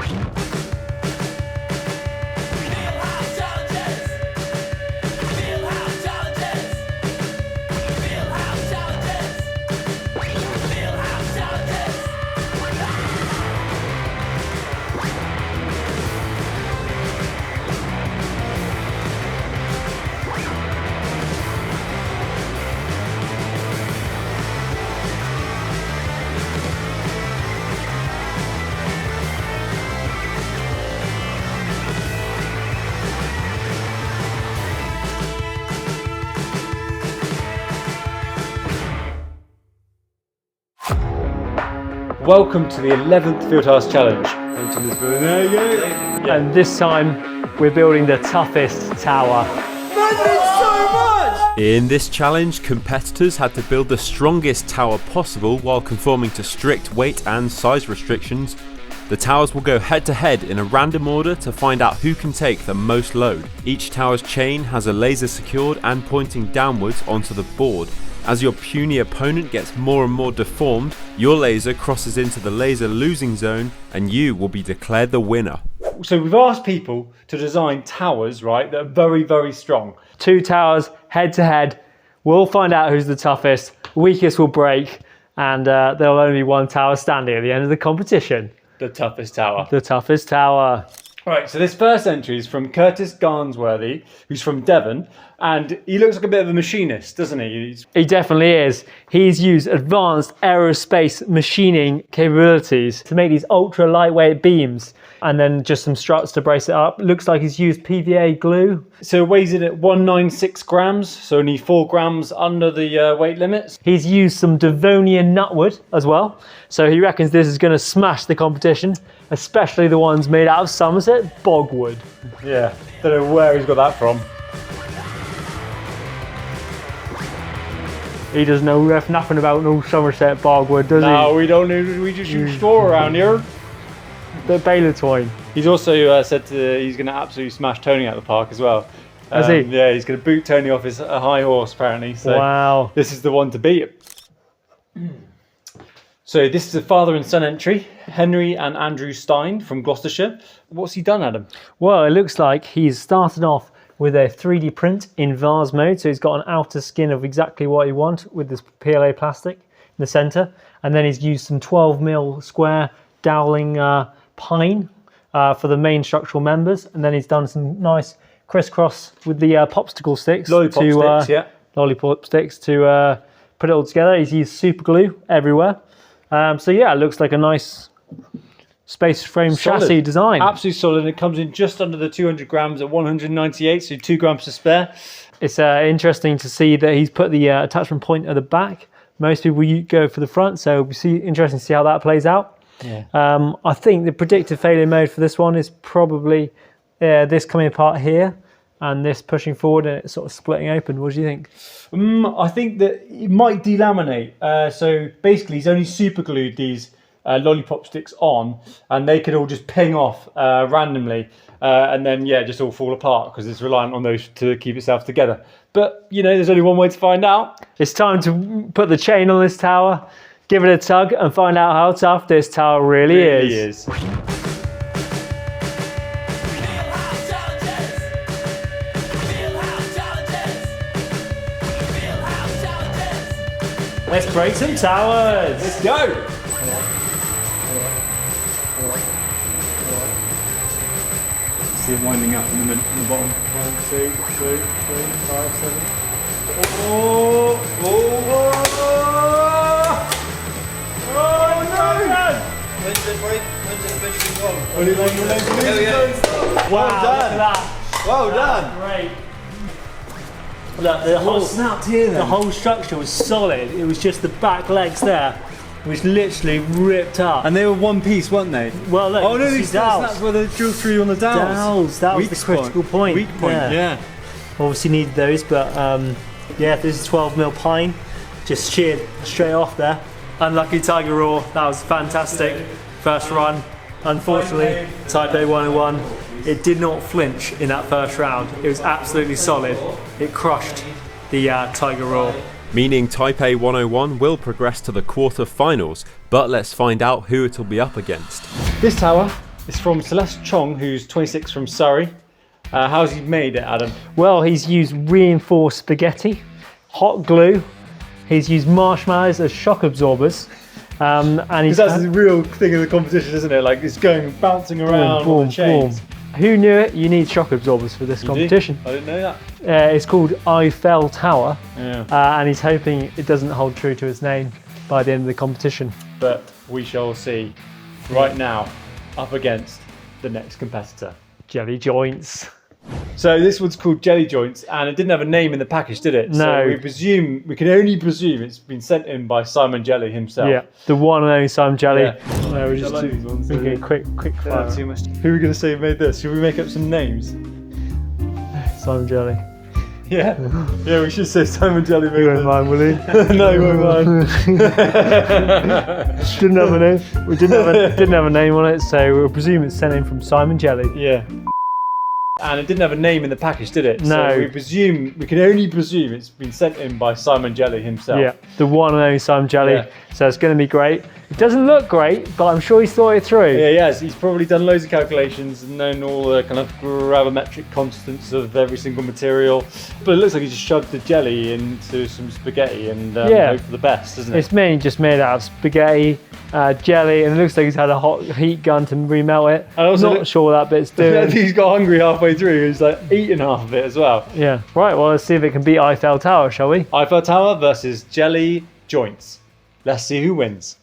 Fieldhouse Challenges! Fieldhouse Challenges! Fieldhouse Challenges! Fieldhouse Challenges! Welcome to the 11th Fieldhouse Challenge. There you go. Yeah. And this time we're building the toughest tower. In this challenge, competitors had to build the strongest tower possible while conforming to strict weight and size restrictions. The towers will go head to head in a random order to find out who can take the most load. Each tower's chain has a laser secured and pointing downwards onto the board. As your puny opponent gets more and more deformed, your laser crosses into the laser losing zone and you will be declared the winner. So we've asked people to design towers, right, that are very, very strong. 2 towers head to head. We'll find out who's the toughest. Weakest will break, and there'll only be 1 tower standing at the end of the competition. The toughest tower. The toughest tower. Right, so this first entry is from Curtis Garnsworthy, who's from Devon, and he looks like a bit of a machinist, doesn't he? He definitely is. He's used advanced aerospace machining capabilities to make these ultra lightweight beams, and then just some struts to brace it up. Looks like he's used PVA glue. So it weighs in at 196 grams, so only 4 grams under the weight limits. He's used some Devonian nutwood as well, so he reckons this is going to smash the competition, especially the ones made out of Somerset bogwood. Yeah, don't know where he's got that from. He doesn't know nothing about no Somerset bogwood, does he? No, we don't need. We just use straw around here. The Baylor twine. He's also said he's going to absolutely smash Tony out of the park as well. Has he? Yeah, he's going to boot Tony off his high horse apparently. So Wow. this is the one to beat. So this is a father and son entry, Henry and Andrew Stein from Gloucestershire. What's he done, Adam? Well, it looks like he's started off with a 3D print in vase mode, so he's got an outer skin of exactly what he wants with this PLA plastic in the centre, and then he's used some 12mm square doweling pine for the main structural members, and then he's done some nice crisscross with the popsicle sticks, lollipop sticks to put it all together. He's used super glue everywhere, so yeah, it looks like a nice space frame chassis design. Absolutely solid, and it comes in just under the 200 grams at 198, so 2 grams to spare. It's interesting to see that he's put the attachment point at the back. Most people go for the front, so it'll be interesting to see how that plays out. Yeah. I think the predicted failure mode for this one is probably this coming apart here and this pushing forward and it sort of splitting open. What do you think? I think that it might delaminate. So basically he's only super glued these lollipop sticks on, and they could all just ping off randomly, and then just all fall apart because it's reliant on those to keep itself together. But you know, there's only one way to find out. It's time to put the chain on this tower, give it a tug, and find out how tough this tower really is. Fieldhouse Challenges! Fieldhouse Challenges! Fieldhouse Challenges! Let's break some towers. Let's go. See it winding up in the bottom. 1, 2, 3, 4, 5, 7. Oh no! When's the break? When's it officially gone? Wow, Well done. look at that. Well done. Great. Look, the whole structure was solid. It was just the back legs there, which literally ripped up. And they were one piece, weren't they? Well, look, oh no, you see that's where they drill through on the dowels. Dowels, that was the critical point. Weak point, yeah. Obviously needed those, but yeah, this is 12mm pine, just sheared straight off there. Unlucky Tiger Raw, that was fantastic. First run. Unfortunately, Type A 101, it did not flinch in that first round. It was absolutely solid. It crushed the Tiger Raw. Meaning Type A 101 will progress to the quarter-finals, but let's find out who it'll be up against. This tower It's from Celeste Chong, who's 26 from Surrey. How's he made it, Adam? Well, he's used reinforced spaghetti, hot glue. He's used marshmallows as shock absorbers. And he's Because that's the real thing of the competition, isn't it? Like it's going bouncing around on the chains. Who knew it? You need shock absorbers for this competition. I didn't know that. It's called Eiffel Tower, Yeah. and he's hoping it doesn't hold true to its name by the end of the competition. But we shall see. Right now, up against the next competitor. Jelly joints. So this one's called Jelly Joints, and it didn't have a name in the package, did it? No. So we can only presume it's been sent in by Simon Jelly himself. Yeah, the one and only Simon Jelly. Yeah. No, we're I just like these ones. okay, quick fire. Too much. Who are we going to say made this? Should we make up some names? Simon Jelly. Yeah. Yeah, we should say Simon Jelly made You won't this. mind, will you? No, you won't mind. Didn't have a name. We didn't have a name on it, so we'll presume it's sent in from Simon Jelly. Yeah. And it didn't have a name in the package, did it? No. So we can only presume it's been sent in by Simon Jelly himself. Yeah, the one and only Simon Jelly. Yeah. So it's going to be great. It doesn't look great, but I'm sure he's thought it through. Yeah, he has. He's probably done loads of calculations and known all the kind of gravimetric constants of every single material. But it looks like he just shoved the jelly into some spaghetti and hope for the best, doesn't it? It's mainly just made out of spaghetti, jelly, and it looks like he's had a hot heat gun to remelt it. I also Not sure what that bit's I doing. think he's got hungry halfway through. He's like eating half of it as well. Yeah. Right, well, let's see if it can beat Eiffel Tower, shall we? Eiffel Tower versus Jelly Joints. Let's see who wins.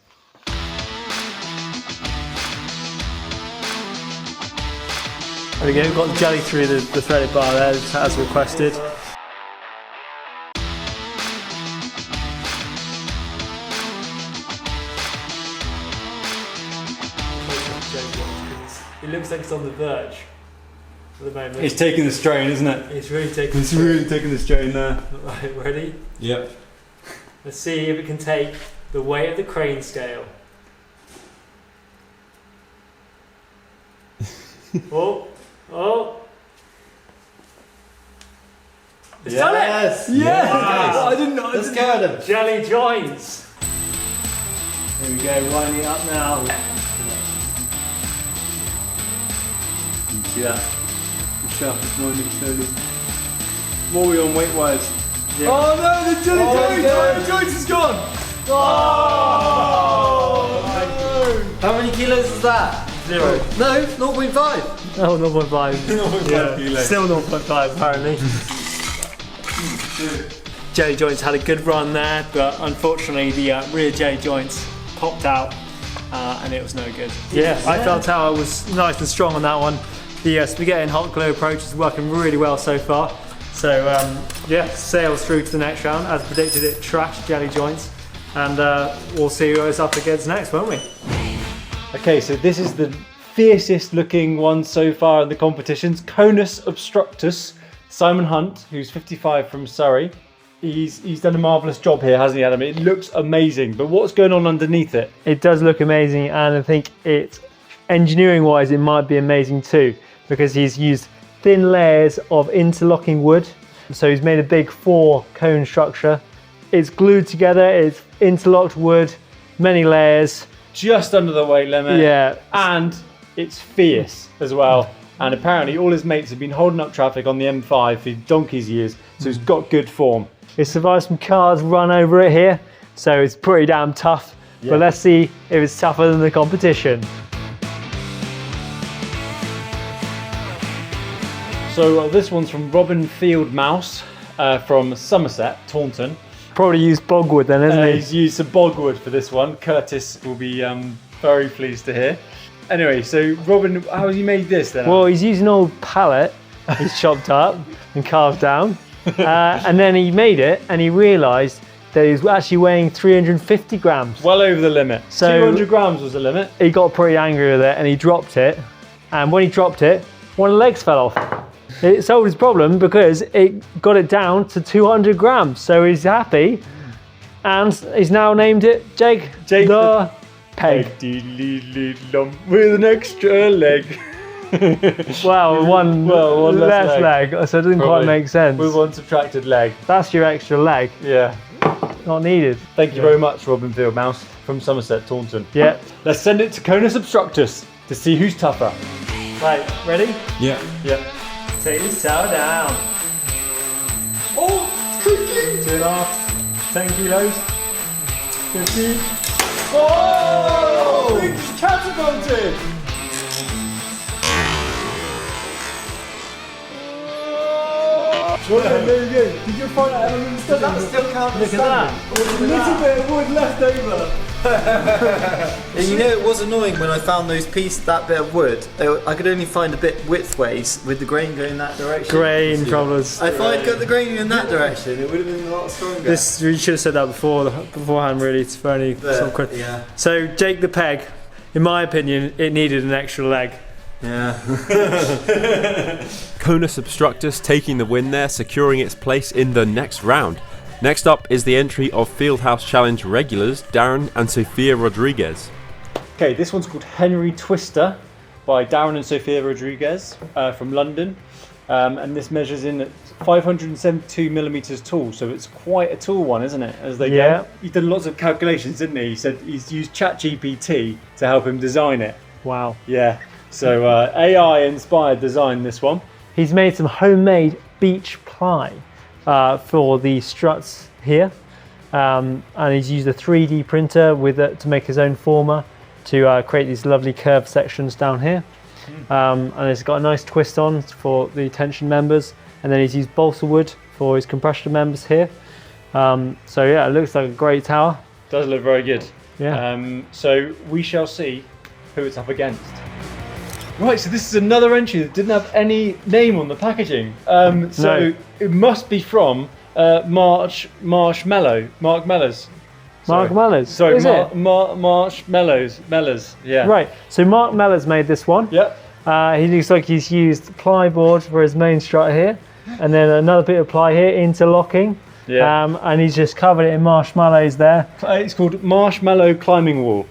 There we go, we've got the jelly through the threaded bar there, as requested. It looks like it's on the verge at the moment. It's taking the strain, isn't it? It's really taking It's really taking the strain there. Right, ready? Yep. Let's see if it can take the weight of the crane scale. Oh. It's done it! Yes! Wow. I didn't know. Let's go at him. Jelly joints. Here we go, winding up now. You see that? The shaft is winding slowly. What are we on weight wise? Yeah. Oh no, the jelly joints is gone! Oh! How many kilos is that? 0. No, 0.5. Oh, 0.5. Yeah. Kilos. Still 0.5 apparently. Jelly joints had a good run there, but unfortunately the rear jelly joints popped out and it was no good. Yeah, Eiffel Tower was nice and strong on that one. The spaghetti and hot glue approach is working really well so far. So yeah, sails through to the next round. As predicted, it trashed jelly joints, and we'll see who it's up against next, won't we? Okay, so this is the fiercest looking one so far in the competitions. Conus obstructus. Simon Hunt, who's 55 from Surrey. He's done a marvellous job here, hasn't he, Adam? It looks amazing, but what's going on underneath it? It does look amazing, and I think engineering-wise, it might be amazing too, because he's used thin layers of interlocking wood. So he's made a big 4-cone structure. It's glued together, it's interlocked wood, many layers. Just under the weight limit. Yeah. And it's fierce as well. And apparently all his mates have been holding up traffic on the M5 for donkey's years, so he's got good form. It survived some cars run over it here, so it's pretty damn tough. Yeah. But let's see if it's tougher than the competition. So this one's from Robin Fieldmouse from Somerset, Taunton. Probably used bogwood then, isn't he? He's used some bogwood for this one. Curtis will be very pleased to hear. Anyway, so Robin, how has he made this then? Well, he's used an old pallet he's chopped up and carved down. And then he made it and he realised that he was actually weighing 350 grams. Well over the limit. So- 200 grams was the limit. He got pretty angry with it and he dropped it. And when he dropped it, one of the legs fell off. It solved his problem because it got it down to 200 grams. So he's happy. And he's now named it Jake the Peg. With an extra leg. Wow, one less leg. So it doesn't quite Probably. make sense. With one subtracted leg. That's your extra leg. Yeah. Not needed. Thank you very much, Robin Fieldmouse from Somerset, Taunton. Yeah. Let's send it to Conus obstructus. to see who's tougher. Right, ready? Yeah. Yep. Take this tower down. Oh, it's creaking. 2.5, 10 kilos. 50. Oh, it's catapulted. Well, there you go. Did you find that element still? That still counts as Look at that. standing. A little bit of wood left over. And you know, it was annoying when I found that bit of wood. I could only find a bit widthways with the grain going that direction. Grain problems. If I'd got the grain in that direction, it would have been a lot stronger. This we should have said that beforehand, really, to for any sort of question. Yeah. So Jake the Peg, in my opinion, it needed an extra leg. Yeah. Conus Obstructus taking the win there, securing its place in the next round. Next up is the entry of Fieldhouse Challenge regulars Darren and Sophia Rodriguez. Okay, this one's called Henry Twister by Darren and Sophia Rodriguez from London. And this measures in at 572 millimeters tall, so it's quite a tall one, isn't it? As they Yeah. go. He's done lots of calculations, didn't he? He said he's used ChatGPT to help him design it. Wow. Yeah. So AI inspired design this one. He's made some homemade beech ply for the struts here, and he's used a 3D printer with it to make his own former to create these lovely curved sections down here. And it's got a nice twist on for the tension members, and then he's used balsa wood for his compression members here. So yeah, it looks like a great tower. Does look very good. Yeah. So we shall see who it's up against. Right, so this is another entry that didn't have any name on the packaging. So it must be from Marshmallow, Mark Mellors. Mark Mellors. Sorry, Is it? Mellors, yeah. Right, so Mark Mellors made this one. Yep. He looks like he's used plyboard for his main strut here, and then another bit of ply here, interlocking. Yeah. And he's just covered it in marshmallows there. It's called Marshmallow Climbing Wall.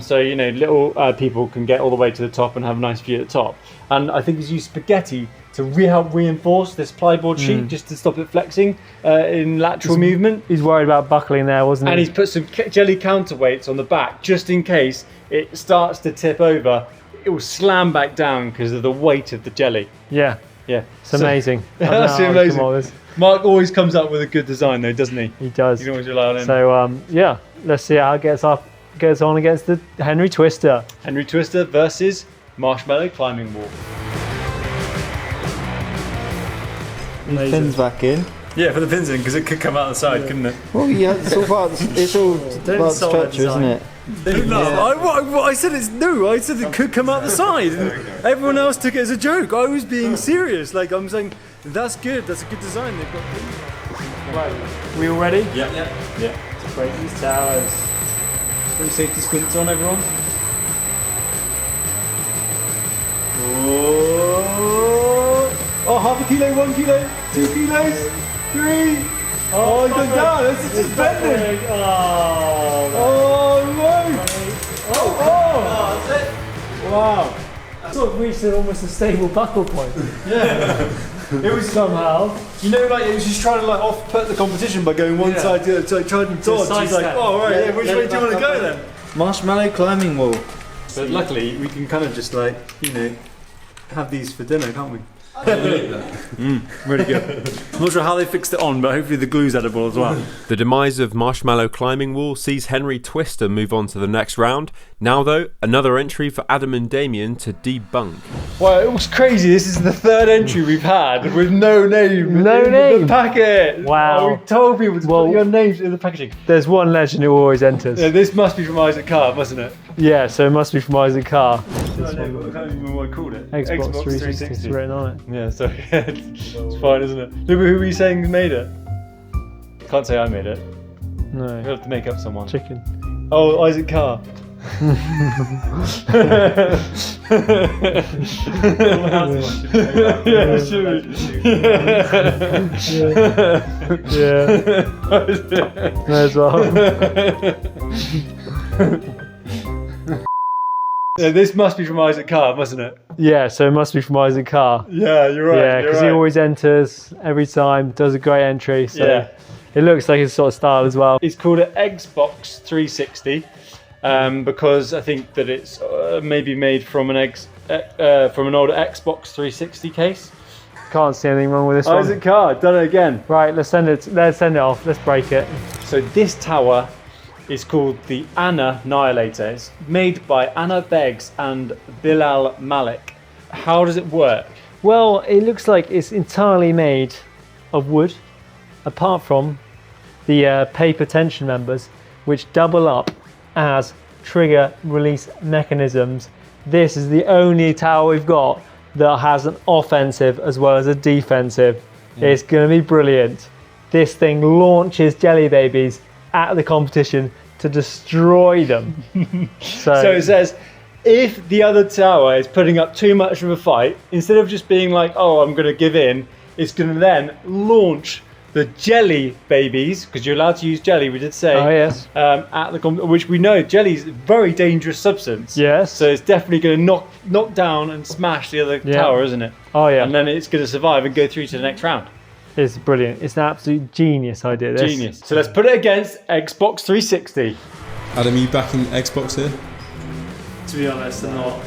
So, you know, little people can get all the way to the top and have a nice view at the top. And I think he's used spaghetti to help reinforce this plyboard sheet just to stop it flexing in lateral movement. He's worried about buckling there, wasn't he? And he's put some jelly counterweights on the back just in case it starts to tip over. It will slam back down because of the weight of the jelly. Yeah, Yeah. it's amazing. I don't know That's how he's amazing. come up with this. Mark always comes up with a good design though, doesn't he? He does. You can always rely on him. So yeah, let's see how it gets on against the Henry Twister. Henry Twister versus Marshmallow Climbing Wall. Pins back in. Yeah, for the pins in, because it could come out the side, couldn't it? Well, yeah, it's all about the structure, isn't it? No, I said it's no. I said it could come out the side. And everyone else took it as a joke. I was being serious. Like I'm saying, that's good. That's a good design. They've got pins. Right, we all ready? Yeah. To break these towers. Put safety squints on, everyone. Oh, half a kilo, 1 kilo, 2 kilos, 3. Oh, he's gone down. This is just bending. Oh no! Oh! That's it. Wow. Sort of reached almost a stable buckle point. It was Somehow. You know, like it was just trying to like off-put the competition by going one side to the other, so I tried to dodge. side He's like, step. oh, right, which way do you want to go then? Marshmallow climbing wall. But luckily, we can kind of just like, you know, have these for dinner, can't we? Really good. I'm not sure how they fixed it on, but hopefully the glue's edible as well. The demise of Marshmallow Climbing Wall sees Henry Twister move on to the next round. Now though, another entry for Adam and Damien to debunk. Well, it was crazy. This is the third entry we've had with no name. No in name. the packet. Wow. We told people to put your names in the packaging. There's one legend who always enters. Yeah, this must be from Isaac Carr, mustn't it? Yeah, so it must be from Isaac Carr. I can't even remember what I called it. Xbox 360 is written on it. Yeah, so it's fine, isn't it? No, but who were you saying made it? Can't say I made it. We No. have to make up someone. Chicken. Oh, Isaac Carr. Yeah, should we? Yeah. May as well. Yeah, this must be from Isaac Carr, mustn't it? Yeah, so it must be from Isaac Carr. Yeah, you're right. Yeah, because he always enters every time, does a great entry. So Yeah. it looks like his sort of style as well. It's called an Xbox 360. because I think that it's maybe made from an older Xbox 360 case. Can't see anything wrong with this one. Isaac Carr, done it again. Right, let's send it off. Let's break it. So this tower is called the Annihilator. It's made by Anna Beggs and Bilal Malik. How does it work? Well, it looks like it's entirely made of wood, apart from the paper tension members, which double up as trigger release mechanisms. This is the only tower we've got that has an offensive as well as a defensive. It's going to be brilliant. This thing launches jelly babies at the competition to destroy them. So it says, if the other tower is putting up too much of a fight, instead of just being like, oh, I'm going to give in, it's going to then launch the jelly babies, because you're allowed to use jelly, we did say, at the which we know jelly is a very dangerous substance. Yes. So it's definitely going to knock down and smash the other tower, isn't it? Oh yeah. And then it's going to survive and go through to the next round. It's brilliant. It's an absolute genius idea. This. Genius. So let's put it against Xbox 360. Adam, are you backing Xbox here? To be honest, I'm not.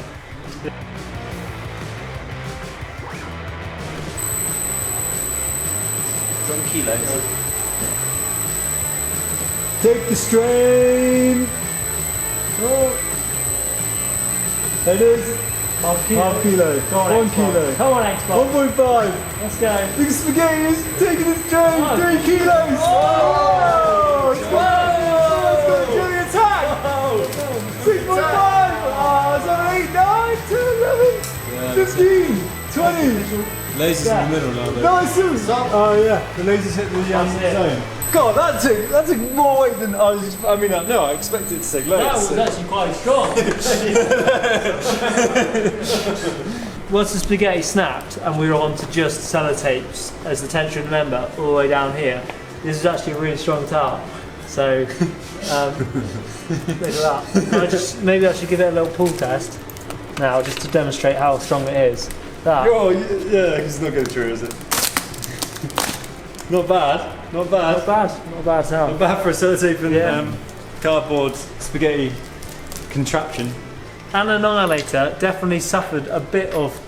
Some kilos. Take the strain. Oh. There it is. Half kilo. Half kilo. Go on, 1 Xbox. kilo. Come on, Xbox. 1.5. Let's go. Big spaghetti is taking its strain. Oh. 3 kilos. Oh! It's got a jelly attack. 6.5. Oh, 7, 8, 9, 10, 11, 15, 20. Lasers in the middle now, though. Nice. Oh yeah, the lasers hit the zone. God, that took more weight than I was. I expected it to take loads. That was actually quite strong. Once the spaghetti snapped and we were on to just sellotapes as the tension member all the way down here, this is actually a really strong tower. So, look at that. Maybe I should give it a little pull test now, just to demonstrate how strong it is. That. Oh yeah, it's not going through, is it? Not bad. Not bad tower. Not bad for a sellotape and cardboard spaghetti contraption. Annihilator definitely suffered a bit of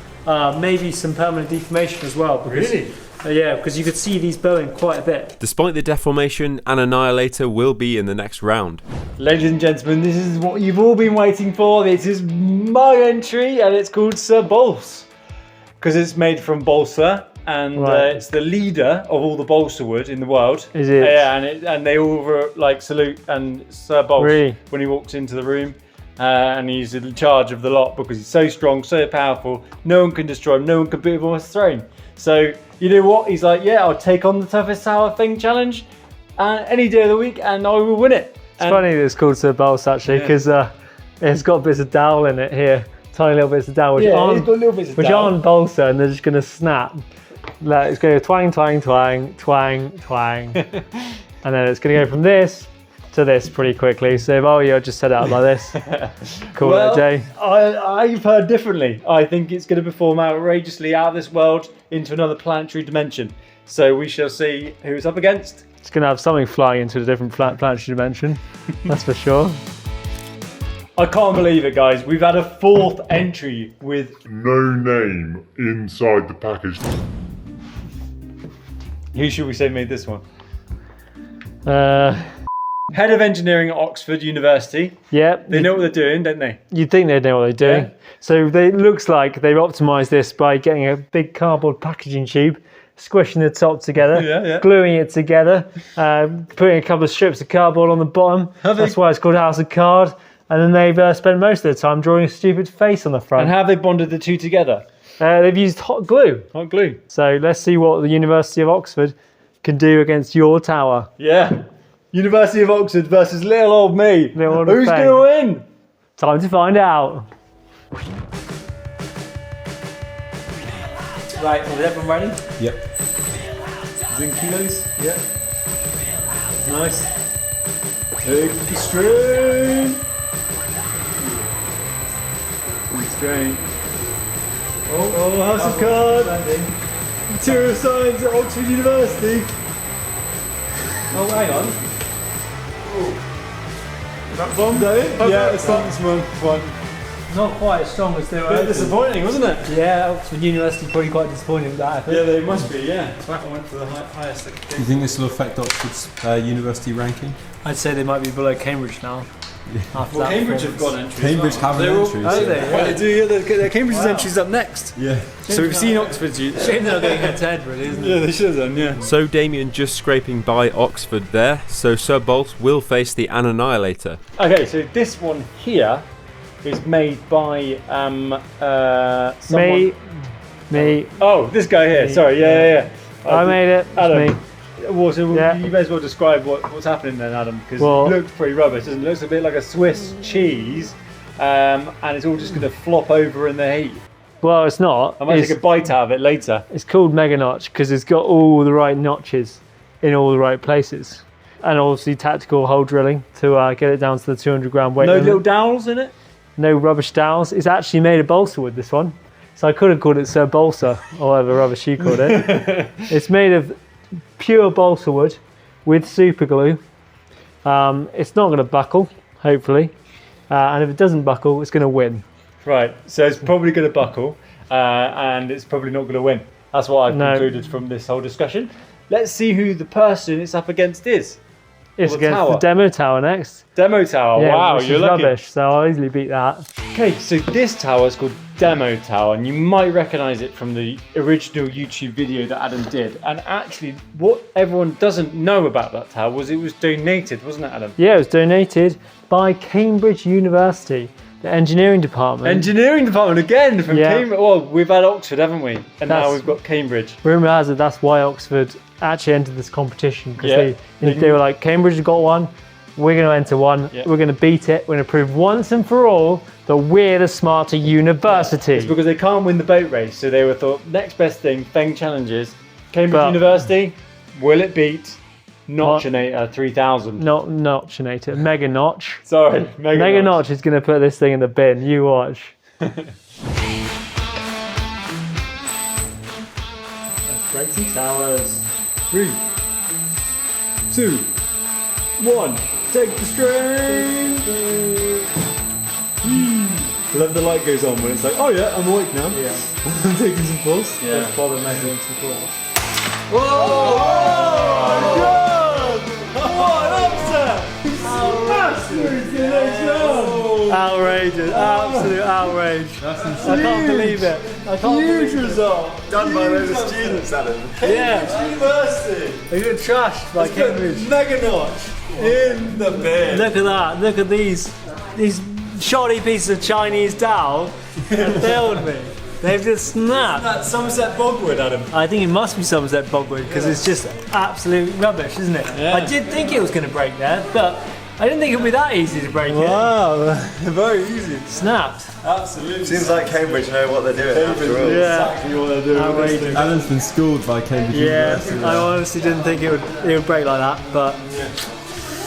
maybe some permanent deformation as well. Because, Really? Yeah, because you could see these bowing quite a bit. Despite the deformation, an Annihilator will be in the next round. Ladies and gentlemen, this is what you've all been waiting for. This is my entry, and it's called Sir Balsa, because it's made from balsa, and it's the leader of all the balsa wood in the world. Is it? Yeah, and they all salute and Sir Balsa Really? when he walks into the room. And he's in charge of the lot because he's so strong, so powerful. No one can destroy him. No one can beat him off his throne. So you know what? He's like, yeah, I'll take on the toughest tower FEng challenge any day of the week, and I will win it. It's funny that it's called Sir Balsa actually, because it's got bits of dowel in it here, tiny little bits of dowel, which aren't balsa, and they're just going to snap. Like, it's going to go twang, twang, twang, twang, twang, and then it's going to go from this to this pretty quickly. So if I were you, I'd just set it out like this. Call it a day. I've heard differently. I think it's going to perform outrageously out of this world into another planetary dimension. So we shall see who it's up against. It's going to have something flying into a different planetary dimension. That's for sure. I can't believe it, guys. We've had a 4th entry with no name inside the package. Who should we say made this one? Head of engineering at Oxford University. Yeah. They know what they're doing, don't they? You'd think they'd know what they're doing. Yeah. So it looks like they've optimised this by getting a big cardboard packaging tube, squishing the top together, gluing it together, putting a couple of strips of cardboard on the bottom. That's why it's called House of Card. And then they've spent most of their time drawing a stupid face on the front. And how have they bonded the two together? They've used hot glue. Hot glue. So let's see what the University of Oxford can do against your tower. Yeah. University of Oxford versus little old me. Little old Who's FEng. going to win? Time to find out. Right, is everyone ready? Yep. Is in kilos? Yep. Nice. Take the strain. Strain. Oh, House of Card. Material Science at Oxford University. Oh, hang on. That bomb? Is that it? Yeah, it's that one. Not quite as strong as they were. Bit disappointing, wasn't it? Yeah, Oxford University probably quite disappointed with that. I think. Yeah, they must be. Yeah, that one went for the highest. Do you think this will affect Oxford's university ranking? I'd say they might be below Cambridge now. After Well, that Cambridge have performance. got entries. Cambridge have an entry. Oh, they? Well, they do. Yeah, their Cambridge's entries up next. Yeah. So we've seen Oxford's. Shame they're not going head to head, really, isn't it? Yeah, they should have done. Yeah. So Damien just scraping by Oxford there, so Sir Bolt will face the Annihilator. Okay, so this one here is made by someone. Me. Oh, this guy here. Me. Sorry. Yeah. I made it. It's Adam. me. Well, so Yeah. you may as well describe what's happening then, Adam, because Well- it looks pretty rubbish. Doesn't it? It looks a bit like a Swiss cheese, and it's all just going to flop over in the heat. Well, it's not. I might It's, take a bite out of it later. it's called Mega Notch because it's got all the right notches in all the right places. And obviously tactical hole drilling to get it down to the 200 gram weight No limit. little dowels in it. No rubbish dowels. It's actually made of balsa wood, this one. So I could have called it Sir Balsa, or whatever rubbish you called it. It's made of pure balsa wood with super glue. It's not going to buckle, hopefully. And if it doesn't buckle, it's going to win. Right. So it's probably going to buckle, and it's probably not going to win. That's what I've No. concluded from this whole discussion. Let's see who the person it's up against is. It's the against tower. the demo tower next. Demo tower. Yeah, Wow, which you're is lucky. rubbish, so I'll easily beat that. Okay, so this tower is called Demo Tower, and you might recognise it from the original YouTube video that Adam did. And actually, what everyone doesn't know about that tower was it was donated, wasn't it, Adam? Yeah, it was donated by Cambridge University, the engineering department. Engineering department again from Yeah. Cambridge. Well, we've had Oxford, haven't we? And now That's- we've got Cambridge. Rumour has it that's why Oxford actually entered this competition because Yeah. they were like, Cambridge has got one, we're going to enter one, Yeah. we're going to beat it, we're going to prove once and for all that we're the smarter university. It's because they can't win the boat race, so they were thought next best thing, FEng Challenges, Cambridge But- University. Will it beat Notchinator 3000? Not Notchinator, Mega Notch. Sorry, Mega Notch is going to put this thing in the bin, you watch. Break some towers. 3, 2, 1. Take the strain. I love the light goes on when it's like, oh yeah, I'm awake now. Yeah. I'm taking some pulse. Yeah. Let's bother measuring some calls. Outrageous, absolute outrage. I can't believe it. I can't believe it. result. Done by those students, Adam. Yeah, University. they get trashed by Cambridge. Mega Notch in the bin. Look at that, look at these shoddy pieces of Chinese dowel that failed me. They've just snapped. That Somerset Bogwood, Adam. I think it must be Somerset Bogwood because it's just absolute rubbish, isn't it? Yeah. I did think it was going to break there, but I didn't think it would be that easy to break Wow, very easy. it. Snapped. Absolutely. Seems like Cambridge know what they're doing after all. Yeah. Exactly what they're doing. Outrageous. Adam's been schooled by Cambridge Yeah, University. I honestly didn't think it would break like that, but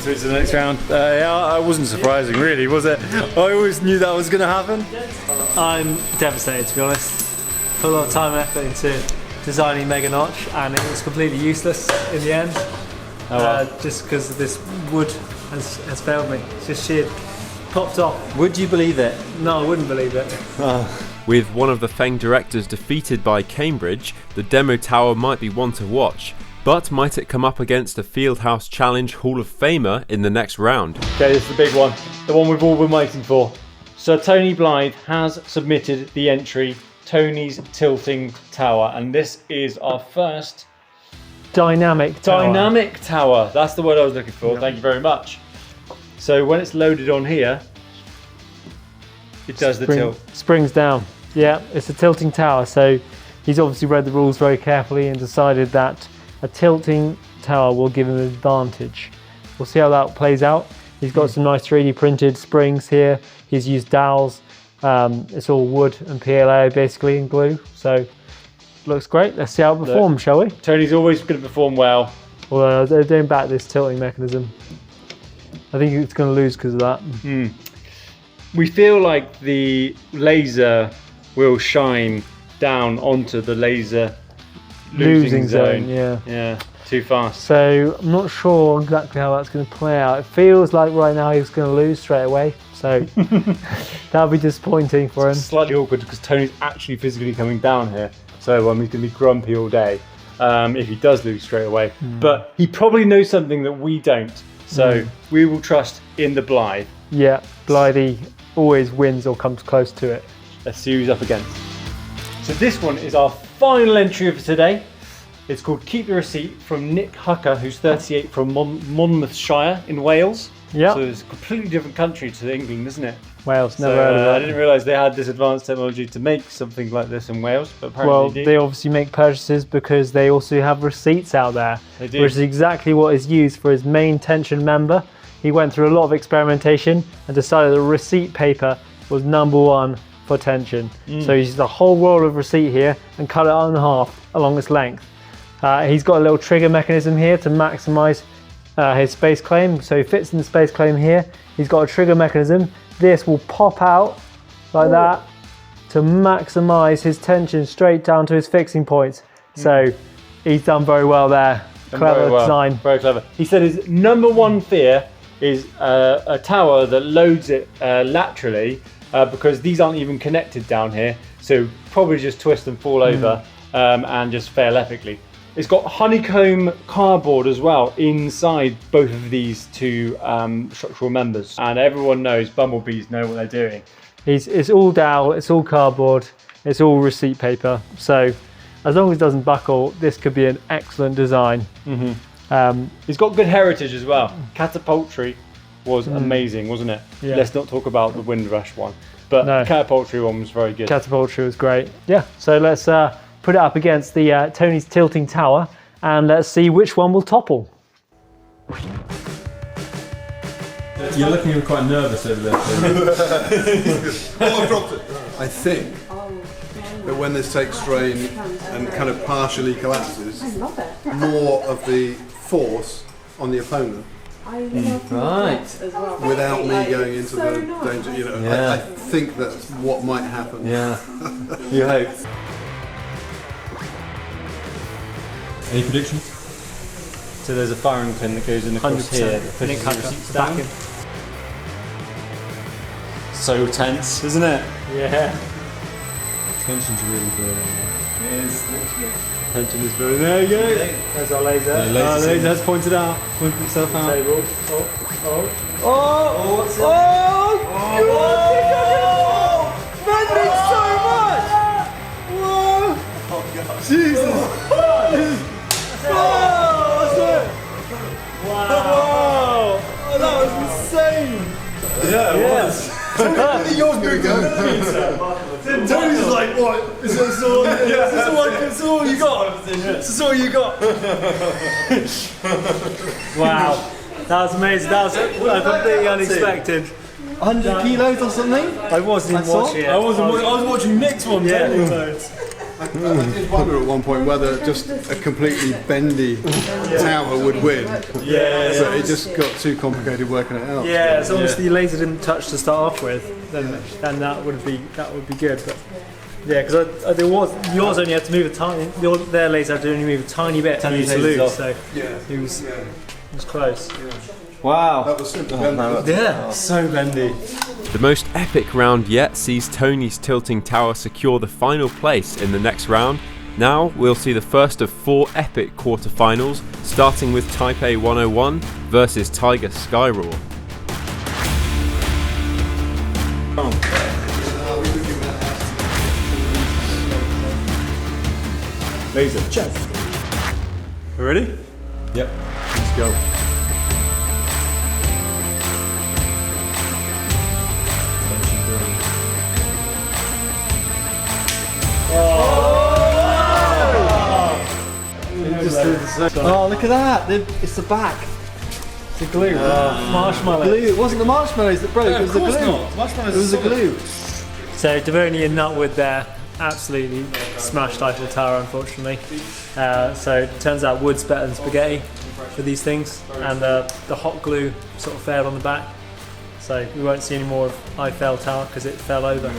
Through to the next round. Yeah, it wasn't surprising, really, was it? I always knew that was going to happen. I'm devastated, to be honest. Put a lot of time and effort into designing Mega Notch, and it was completely useless in the end. Just because of this wood has failed me. It's just sheer popped off. Would you believe it? No, I wouldn't believe it. With one of the FEng directors defeated by Cambridge, the demo tower might be one to watch, but might it come up against a Fieldhouse Challenge Hall of Famer in the next round? Okay, this is the big one. The one we've all been waiting for. Sir Tony Blythe has submitted the entry, Tony's Tilting Tower, and this is our first Dynamic tower. dynamic tower. That's the word I was looking for. Thank you very much. So when it's loaded on here, it does the tilt. Springs down. Yeah, it's a tilting tower. So he's obviously read the rules very carefully and decided that a tilting tower will give him an advantage. We'll see how that plays out. He's got some nice 3D printed springs here. He's used dowels. It's all wood and PLA basically and glue. So looks great. Let's see how it performs, shall we? Tony's always going to perform well. Although they're doing back this tilting mechanism. I think it's going to lose because of that. We feel like the laser will shine down onto the laser losing zone. Yeah. Yeah, Too fast. So I'm not sure exactly how that's going to play out. It feels like right now he's going to lose straight away. So that'll be disappointing for him. Slightly awkward because Tony's actually physically coming down here. So he's going to be grumpy all day if he does lose straight away. But he probably knows something that we don't. So we will trust in the Blythe. Yeah, Blythe always wins or comes close to it. Let's see who he's up against. So this one is our final entry of today. It's called Keep the Receipt from Nick Hucker, who's 38 from Monmouthshire in Wales. Yeah. So it's a completely different country to England, isn't it? Wales, never So, heard of that. I didn't realise they had this advanced technology to make something like this in Wales, but apparently Well, they they do. obviously make purchases because they also have receipts out there, They do. which is exactly what is used for his main tension member. He went through a lot of experimentation and decided that receipt paper was #1 for tension. So he used a whole roll of receipt here and cut it in half along its length. He's got a little trigger mechanism here to maximise his space claim. So he fits in the space claim here. He's got a trigger mechanism. This will pop out like that to maximise his tension straight down to his fixing points. So he's done very well there. Clever Very well. design. Very clever. He said his #1 fear is a tower that loads it laterally because these aren't even connected down here. So probably just twist and fall over and just fail epically. It's got honeycomb cardboard as well inside both of these two structural members. And everyone knows bumblebees know what they're doing. It's all dowel, it's all cardboard, it's all receipt paper. So as long as it doesn't buckle, this could be an excellent design. It's got good heritage as well. Catapultry was amazing, wasn't it? Yeah. Let's not talk about the Windrush one. But No. Catapultry one was very good. Catapultry was great. Yeah, so let's put it up against the Tony's tilting tower and let's see which one will topple. You're looking quite nervous over there. Oh, I dropped it. I think that when this takes strain and kind of partially collapses, more of the force on the opponent Right. without me going into the danger. You know, Yeah. I think that's what might happen. Yeah. You hope. Any predictions? So there's a firing pin that goes in across 100%. here that pushes Nick the Hucker, receipts back down. in. So tense, isn't it? Yeah. Tension's really good. Tension is building. There you go. There's our laser. Laser has pointed out. Pointed itself out. Table. Oh! What's Bending so much! Whoa! Oh god. Jesus! That's it! Wow! Oh, that was insane! Yeah, it was. Yours going go. Tony's like, what? Is this all? This is all you got? This is all you got? Wow. That was amazing. That was completely unexpected. 100 kilos or something? I wasn't saw. watching it. I was watching Nick's one. Yeah. I did wonder at one point whether just a completely bendy tower would win. Yeah. So it just got too complicated working it out. Yeah, as long as the laser didn't touch to start off with, then that would be good. But yeah, because there was yours only had to move a tiny. Their laser had to only move a tiny bit for you to lasers lose. off. So it was close. Wow. That was simple. Yeah, so bendy. The most epic round yet sees Tony's tilting tower secure the final place in the next round. Now we'll see the first of 4 epic quarterfinals, starting with Type A 101 versus Tiger Skyroll. Laser, check. Ready? Yep. Let's go. Oh, look at that. It's the back. It's the glue. Marshmallow. Glue. It wasn't the marshmallows that broke, it was the glue. It was the glue. So Devonian and Nutwood there absolutely smashed Eiffel Tower, unfortunately. So it turns out wood's better than spaghetti for these things, and the hot glue sort of failed on the back. So we won't see any more of Eiffel Tower because it fell over.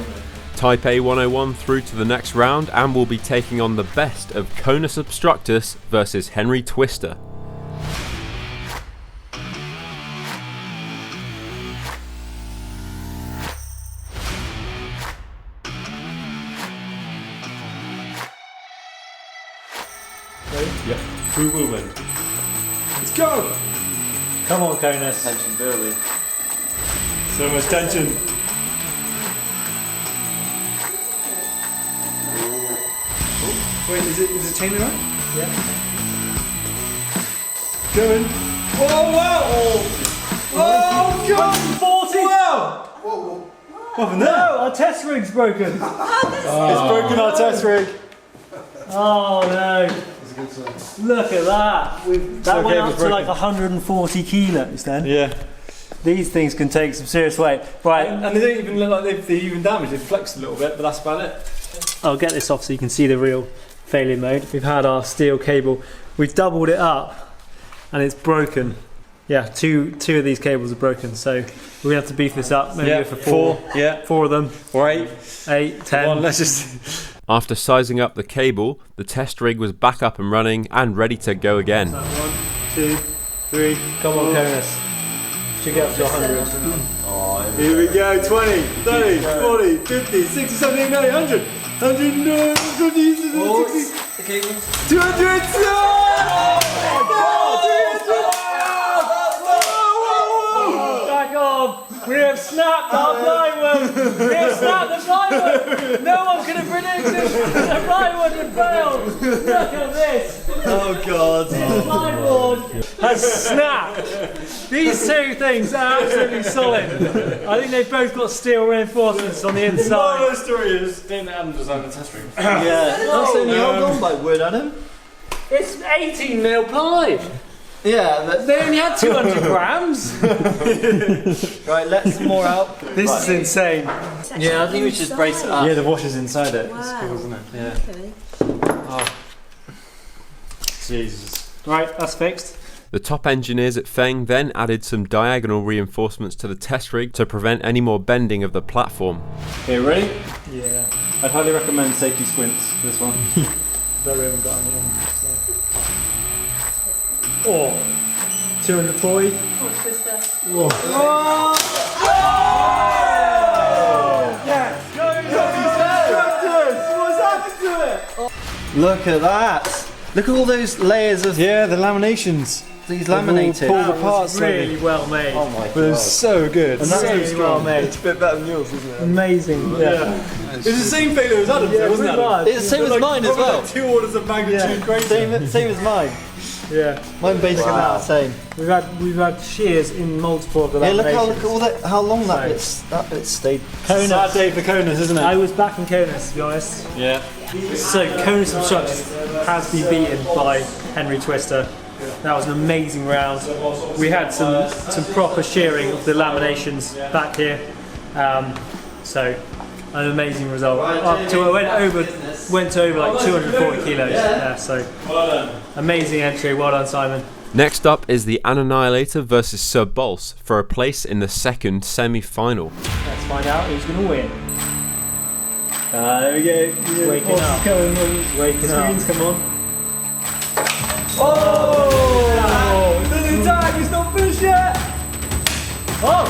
Type A 101 through to the next round and will be taking on the best of Conus Obstructus versus Henry Twister. Yeah. Who will win? Let's go! Come on, Conus. Tension building. So much tension. Wait, is it chaining up? Yeah. Going. Whoa, whoa! Oh, God! 40! Wow! What happened there? No, our test rig's broken. It's broken our test rig. Oh no. Look at that. That okay, went it up was to broken. like 140 kilos then. Yeah. These things can take some serious weight. Right, And they don't even look like they've even damaged. They've flexed a little bit, but that's about it. I'll get this off so you can see the real failure mode. We've had our steel cable. We've doubled it up and it's broken. Yeah, two of these cables are broken, so we're gonna have to beef this up. Maybe go for four. Yeah. 4 of them. Or 8. 8, 10. Come on, let's just. After sizing up the cable, the test rig was back up and running and ready to go again. 1, 2, 3. Come on, Conus. Should get up to 100. Here we go, 20, 30, 40, 50, 60, 70, 80, 90, 100, 150, 60, 200, Back off! We have snapped our plywood! We have snapped the plywood! No one could have predicted the plywood would fail! Look at this! Oh God. This plywood has snapped! These two things are absolutely solid. I think they've both got steel reinforcements on the inside. The story is didn't Adam design the test rig? Yeah, that's only how gone by wood, Adam. It's 18mm ply! Yeah, They only had 200 grams! right, let some more out. This is insane. Yeah, I think we should brace it up. Yeah, the washer's inside it. It's Wow. cool, isn't it? Yeah. Okay. Jesus. Right, that's fixed. The top engineers at FEng then added some diagonal reinforcements to the test rig to prevent any more bending of the platform. Okay, ready? Yeah. I'd highly recommend safety squints for this one. But we haven't got any in. So. Oh, 240. Come on, Twister. Look at that. Look at all those layers of Yeah, the laminations. these laminated. pulled That apart was slightly. really well made. Oh my But it was god. so good. And that's really well made. It's a bit better than yours, isn't it? Amazing. Yeah. It's the same failure as Adam's, though, wasn't it? pretty Adam? much. It's the same as mine as Probably well. like 2 orders of magnitude greater. Same as mine. Yeah. Mine basically Wow. the same. We've had shears in multiple of the Yeah, look laminations. at all that. How long that Right. bit stayed. Sad day for Conus, isn't it? I was back in Conus, to be honest. Yeah. So Conus Obstructor has been beaten by Henry Twister. That was an amazing round. We had some proper shearing of the laminations back here. So an amazing result. Up to went to over like 240 kilos. Yeah, so amazing entry. Well done, Simon. Next up is the Annihilator versus Sir Bols for a place in the second semi-final. Let's find out who's going to win. There we go. He's waking up. He's waking up. Screens, come on. Oh! It doesn't tag, it's not finished yet! Oh!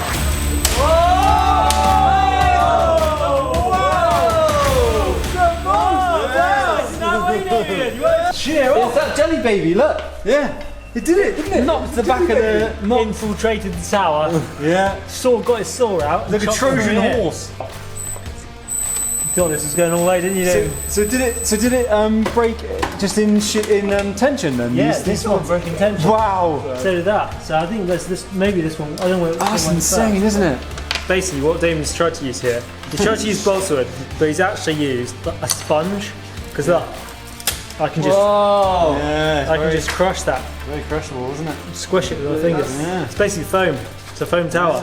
It's that jelly baby, look! Yeah, it did it, didn't it? Knocked the back of the infiltrated the tower. Yeah. Sword got his saw out. Like a chopped Trojan him in. horse. You thought this was going all the way, didn't you? So did it break just in tension then? Yeah, These this one ones? broke in tension. Wow. So did that. So I think maybe this one. I don't know. That's insane, isn't it? Basically, what Damon's tried to use here, he's tried to use balsa but he's actually used a sponge. Because look, I can just, Yeah, I can just crush that, very crushable, isn't it? squish it with my fingers. Yeah. It's basically foam. It's a foam tower.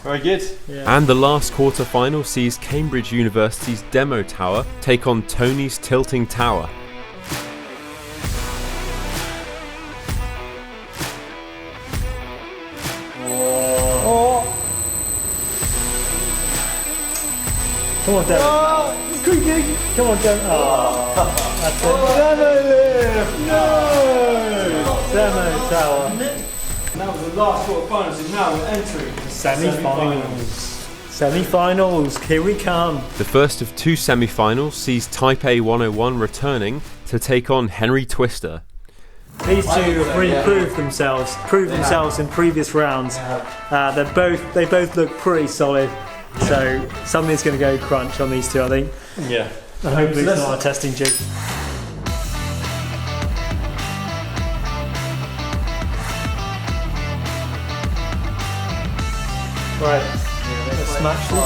Very good. And the last quarter-final sees Cambridge University's demo tower take on Tony's tilting tower. Come on, Devon. Come on, Demo. Oh, that's it. Demo lift! No! Demo tower. And that was the last quarter-final, so now we're entering the Semi-finals. Semi-finals, here we come. The first of two semi-finals sees Type A 101 returning to take on Henry Twister. These two have really proved themselves in previous rounds. They both look pretty solid, so something's going to go crunch on these two, I think. Yeah. And hopefully it's not a testing jig. Right, let's smash this.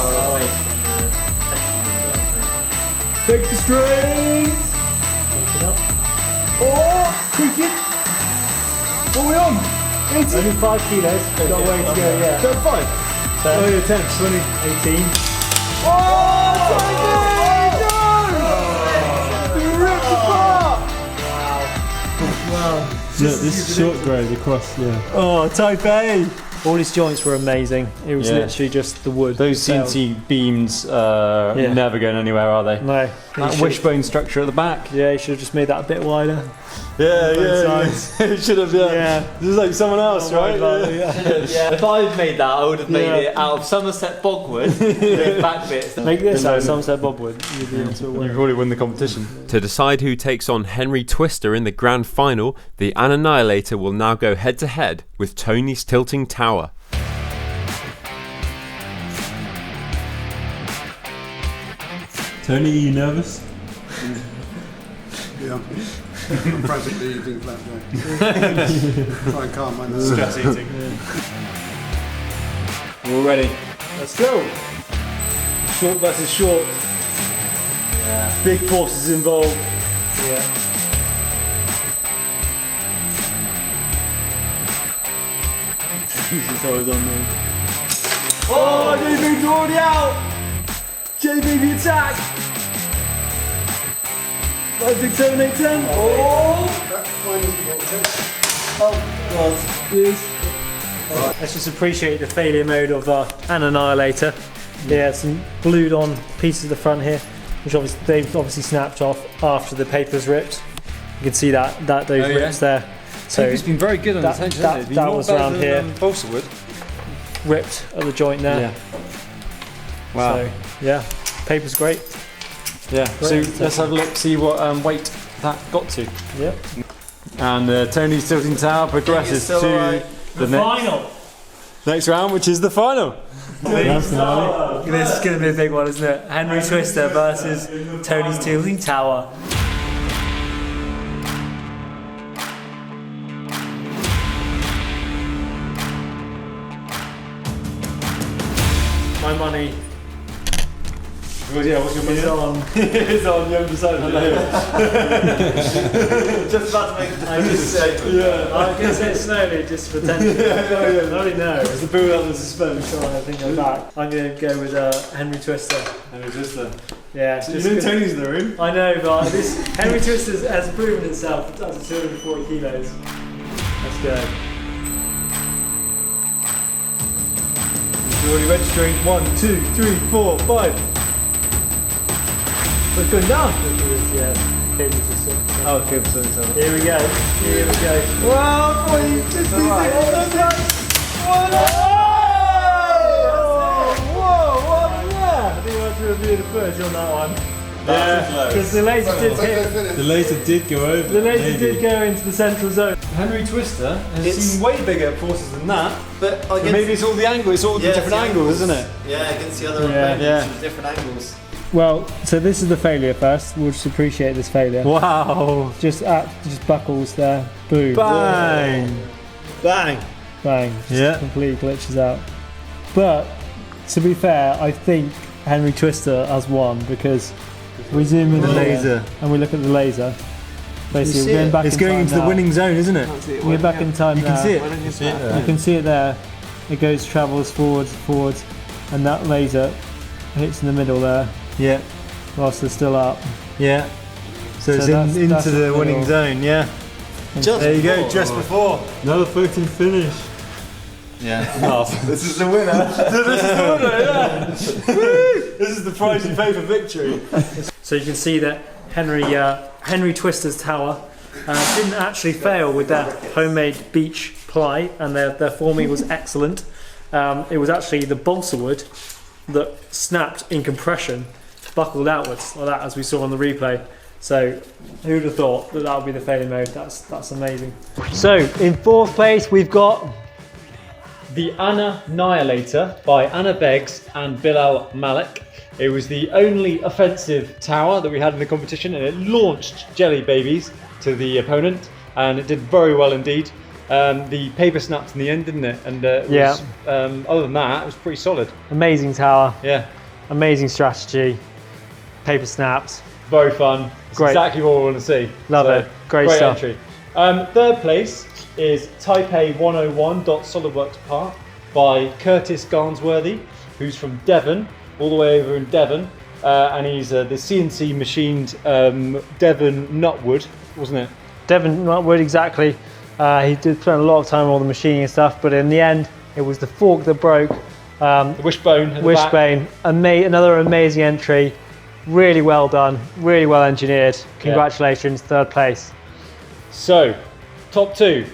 Take the strings! Take it up. Oh! Kick it! What are we on? 18? Only 5 kilos, we've got a way to go, yeah. So 5? So, Oh yeah, 10, 20. 18. Oh! No! You ripped apart! Wow. Look, this short grade across, yeah. Oh, Type A! All his joints were amazing. It was Yeah. literally just the wood. Those themselves. CNC beams are Yeah. never going anywhere, are they? No. That wishbone structure at the back. Yeah, you should have just made that a bit wider. Yeah, sides. It should have, Yeah. This is like someone else, right? Yeah, if I'd made that, I would have made Yeah. it out of Somerset bogwood with back bits. Make this out of Somerset Bobwood. You'd be able to You've win. already won the competition. To decide who takes on Henry Twister in the grand final, the Annihilator will now go head to head with Tony's Tilting Tower. Tony, are you nervous? Yeah. I'm practically eating flapjack. Try and calm my nerves. Stress eating. We're all ready. Let's go. Short versus short. Yeah. Big forces involved. Yeah. Jesus, I was on there. Oh, JB's already out. JB the attack. 5, 6, 7, 8, 10. Oh, God. Let's just appreciate the failure mode of an Annihilator. Yeah, some glued on pieces of the front here, which obviously they've obviously snapped off after the paper's ripped. You can see those rips there. So Tape's been very good on that- the tension, that- hasn't it? It's been that a lot was better round than, here. balsa wood. ripped at the joint there. Yeah. Wow. So, yeah, paper's great. Yeah. So Great. let's have a look, see what weight that got to. Yep. And Tony's Tilting Tower progresses still to alright. the next round, which is the final. This is going to be a big one, isn't it? Henry Twister versus Tony's Tilting Tower. My money Well, yeah, what's your is on. It's on the other side of the table. Just about to make the I just said, Yeah. I'm going to say it slowly just for tension. I already know. It's the build up the suspense. So I think I'm back. I'm going to go with Henry Twister. Henry Twister. Yeah, it's You just know good. Tony's in the room. I know, but this Henry Twister has proven itself up to 240 kilos. Let's go. You're already registering. 1, 2, 3, 4, 5. It's going down. Yeah, cables just sort of- Oh, okay, so. Here we go. Here we go. Wow, boy, just these Alright. Whoa, what was that? I think we'll have to review the footage on that one. Yeah, Because the laser did hit. The laser did go over. The laser maybe. did go into the central zone. Henry Twister has It's- seen way bigger forces than that. But But maybe it's all the angle, it's all the different angles, isn't it? Yeah, against the other Yeah. opponents Yeah. with different angles. Well, so this is the failure first. We'll just appreciate this failure. Wow. Just buckles there. Boom. Bang. Bang! Bang. Just Yeah. completely glitches out. But to be fair, I think Henry Twister has won because we zoom in The here laser. and we look at the laser. Basically, we're going back It's in going time into the now. winning zone, isn't it? We're back in time You now. can see it. You can see it there. It goes, travels forwards, and that laser hits in the middle there Yeah, whilst they're still up. yeah. So it's that's- into that's the the winning middle. zone, yeah. Just There you go, before. just before. Another floating finish. Yeah. This is the winner. This is the winner, yeah. Woo! This is the prize you pay for victory. So you can see that Henry Twister's tower didn't actually fail with their homemade beech ply, and their forming was excellent. It was actually the balsa wood that snapped in compression, buckled outwards like that, as we saw on the replay. So who would have thought that would be the failing mode? That's amazing. So in 4th place we've got The Annihilator by Anna Beggs and Bilal Malik. It was the only offensive tower that we had in the competition, and it launched jelly babies to the opponent, and it did very well indeed. The paper snapped in the end, didn't it? And other than that, it was pretty solid. amazing tower, Yeah, amazing strategy, paper snaps. very fun. It's Great. exactly what we want to see. Love it. Great stuff. entry. 3rd place is Taipei 101 SolidWorks Park by Curtis Garnsworthy, who's from Devon, all the way over in Devon, and he's the CNC machined Devon nutwood, wasn't it? Devon Nutwood, exactly. He did spend a lot of time on all the machining and stuff, but in the end, it was the fork that broke. The wishbone. At the back. Wishbone, another amazing entry. Really well done, really well engineered. Congratulations, 3rd place. So, top 2.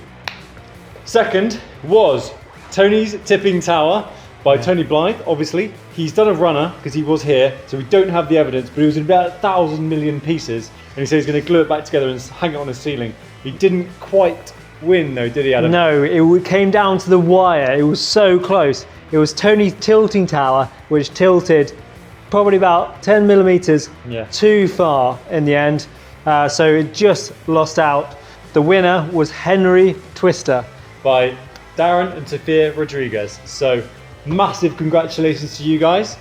2nd was Tony's Tipping Tower by Tony Blythe. Obviously, he's done a runner because he was here, so we don't have the evidence, but it was in about 1,000 million pieces, and he said he's going to glue it back together and hang it on the ceiling. He didn't quite win though, did he, Adam? No, it came down to the wire. It was so close. It was Tony's tilting tower, which tilted probably about 10 millimeters too far in the end. So it just lost out. The winner was Henry Twister by Darren and Sophia Rodriguez. So massive congratulations to you guys.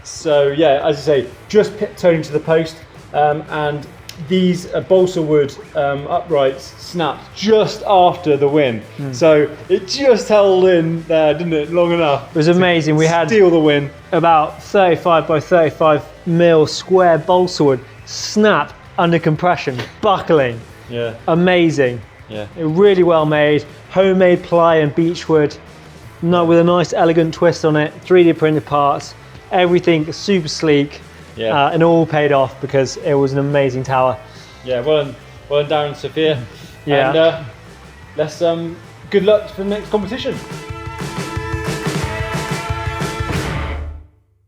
So yeah, as I say, just pipped Tony to the post, and these balsa wood uprights snapped just after the win. So it just held in there, didn't it, long enough. It was amazing. We had steal the win. About 35 by 35 mil square balsa wood snap under compression, buckling. Yeah. Amazing. Yeah. It really well made, homemade ply and beechwood, with a nice elegant twist on it, 3D printed parts, everything super sleek. Yeah. And all paid off because it was an amazing tower. Yeah, well done Darren and Sophia. Yeah. And let's good luck for the next competition.